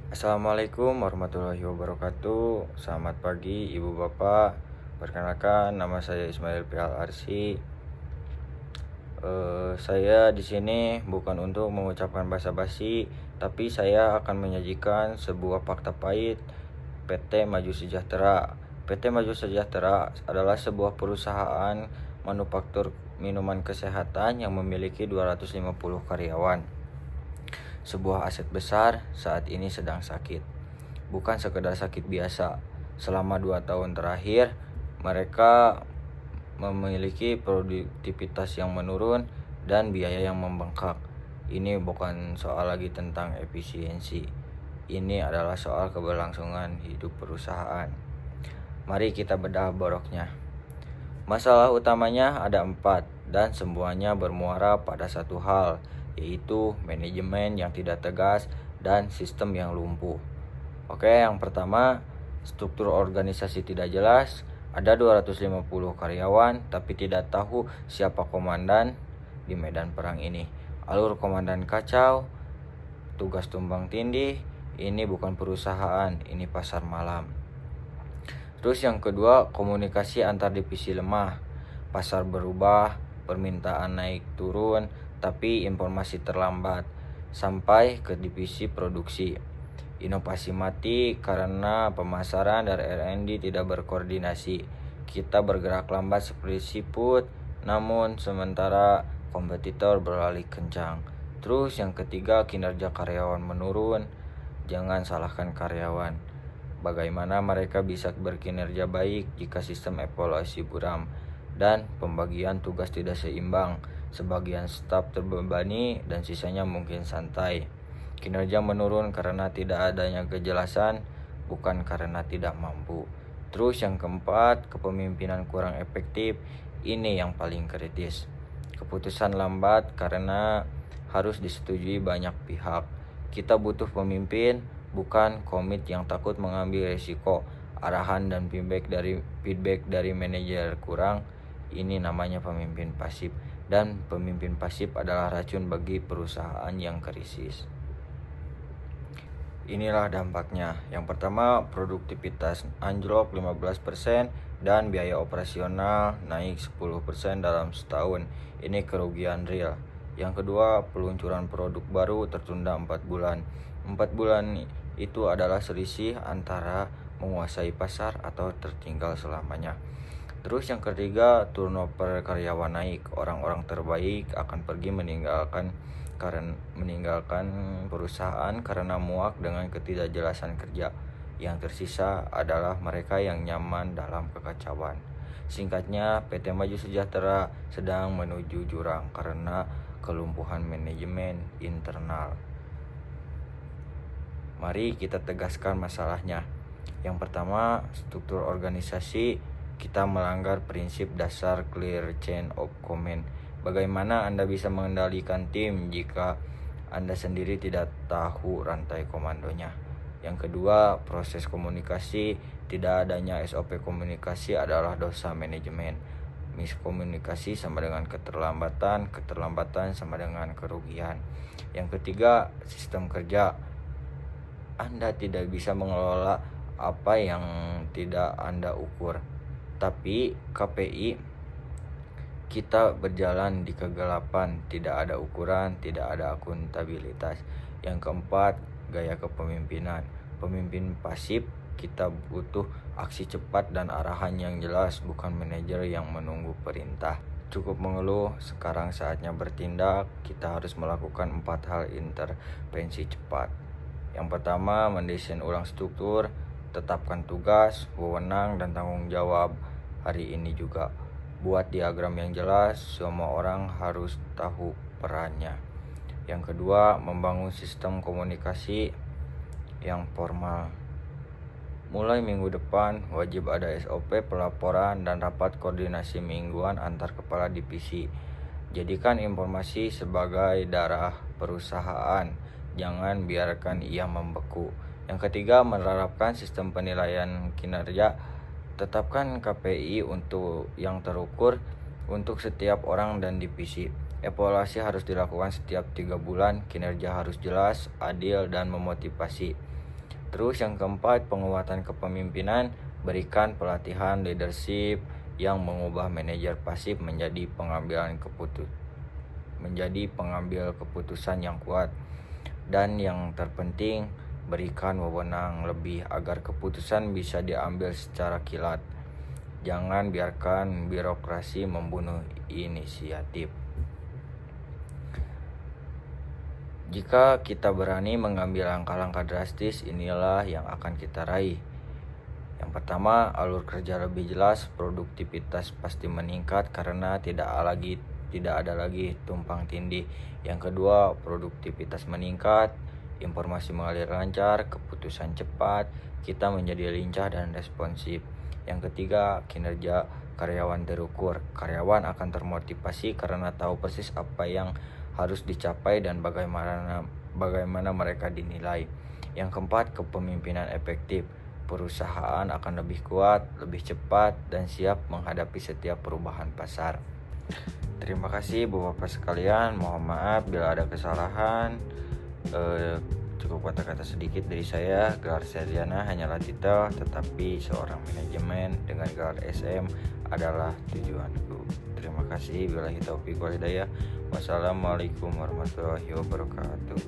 Assalamualaikum warahmatullahi wabarakatuh. Selamat pagi Ibu Bapak. Perkenalkan, nama saya Ismail Pial Arsi. Saya di sini bukan untuk mengucapkan basa-basi, tapi saya akan menyajikan sebuah fakta pahit PT Maju Sejahtera. PT Maju Sejahtera adalah sebuah perusahaan manufaktur minuman kesehatan yang memiliki 250 karyawan. Sebuah aset besar saat ini sedang sakit. Bukan sekedar sakit biasa. Selama 2 tahun terakhir, mereka memiliki produktivitas yang menurun dan biaya yang membengkak. Ini bukan soal lagi tentang efisiensi. Ini adalah soal keberlangsungan hidup perusahaan. Mari kita bedah boroknya. Masalah utamanya ada 4 dan semuanya bermuara pada satu hal, yaitu manajemen yang tidak tegas dan sistem yang lumpuh. Oke, yang pertama, struktur organisasi tidak jelas. Ada 250 karyawan tapi tidak tahu siapa komandan di medan perang ini. Alur komandan kacau, tugas tumbang tindih. Ini bukan perusahaan, ini pasar malam. Terus yang kedua, komunikasi antar divisi lemah. Pasar berubah, permintaan naik turun, tapi informasi terlambat sampai ke divisi produksi. Inovasi mati karena pemasaran dari R&D tidak berkoordinasi. Kita bergerak lambat seperti siput, namun sementara kompetitor beralih kencang. Terus yang ketiga, kinerja karyawan menurun. Jangan salahkan karyawan. Bagaimana mereka bisa berkinerja baik jika sistem evaluasi buram dan pembagian tugas tidak seimbang? Sebagian staf terbebani dan sisanya mungkin santai. Kinerja menurun karena tidak adanya kejelasan, bukan karena tidak mampu. Terus yang keempat, kepemimpinan kurang efektif. Ini yang paling kritis. Keputusan lambat karena harus disetujui banyak pihak. Kita butuh pemimpin, bukan komit yang takut mengambil resiko. Arahan dan feedback dari manajer kurang. Ini namanya pemimpin pasif. Dan pemimpin pasif adalah racun bagi perusahaan yang krisis. Inilah dampaknya. Yang pertama, produktivitas anjlok 15% dan biaya operasional naik 10% dalam setahun. Ini kerugian real. Yang kedua, peluncuran produk baru tertunda 4 bulan. 4 bulan itu adalah selisih antara menguasai pasar atau tertinggal selamanya. Terus yang ketiga, turnover karyawan naik. Orang-orang terbaik akan pergi meninggalkan perusahaan karena muak dengan ketidakjelasan kerja. Yang tersisa adalah mereka yang nyaman dalam kekacauan. Singkatnya, PT Maju Sejahtera sedang menuju jurang karena kelumpuhan manajemen internal. Mari kita tegaskan masalahnya. Yang pertama, struktur organisasi. Kita melanggar prinsip dasar clear chain of command. Bagaimana Anda bisa mengendalikan tim jika Anda sendiri tidak tahu rantai komandonya? Yang kedua, proses komunikasi. Tidak adanya SOP komunikasi adalah dosa manajemen. Miskomunikasi sama dengan keterlambatan, keterlambatan sama dengan kerugian. Yang ketiga, sistem kerja. Anda tidak bisa mengelola apa yang tidak Anda ukur. Tapi KPI kita berjalan di kegelapan, tidak ada ukuran, tidak ada akuntabilitas. Yang keempat, gaya kepemimpinan. Pemimpin pasif. Kita butuh aksi cepat dan arahan yang jelas, bukan manajer yang menunggu perintah. Cukup mengeluh, sekarang saatnya bertindak. Kita harus melakukan 4 hal intervensi cepat. Yang pertama, mendesain ulang struktur. Tetapkan tugas, wewenang, dan tanggung jawab hari ini juga. Buat diagram yang jelas, semua orang harus tahu perannya. Yang kedua, membangun sistem komunikasi yang formal. Mulai minggu depan, wajib ada SOP pelaporan dan rapat koordinasi mingguan antar kepala divisi. Jadikan informasi sebagai darah perusahaan. Jangan biarkan ia membeku. Yang ketiga, menerapkan sistem penilaian kinerja. Tetapkan KPI untuk yang terukur untuk setiap orang dan divisi. Evaluasi harus dilakukan setiap 3 bulan. Kinerja harus jelas, adil, dan memotivasi. Terus yang keempat, penguatan kepemimpinan, berikan pelatihan leadership yang mengubah manajer pasif menjadi pengambil keputusan yang kuat. Dan yang terpenting, berikan wewenang lebih agar keputusan bisa diambil secara kilat. Jangan biarkan birokrasi membunuh inisiatif. Jika kita berani mengambil langkah-langkah drastis, inilah yang akan kita raih. Yang pertama, alur kerja lebih jelas, produktivitas pasti meningkat karena tidak ada lagi tumpang tindih. Yang kedua, produktivitas meningkat, informasi mengalir lancar, keputusan cepat, kita menjadi lincah dan responsif. Yang ketiga, kinerja karyawan terukur. Karyawan akan termotivasi karena tahu persis apa yang harus dicapai dan bagaimana mereka dinilai. Yang keempat, kepemimpinan efektif. Perusahaan akan lebih kuat, lebih cepat, dan siap menghadapi setiap perubahan pasar. Terima kasih Bapak sekalian. Mohon maaf bila ada kesalahan. Cukup kata-kata sedikit dari saya. Gelar sarjana hanyalah titel, tetapi seorang manajemen dengan gelar SM adalah tujuanku. Terima kasih. Billahi taufiq wal hidayah. Wassalamualaikum warahmatullahi wabarakatuh.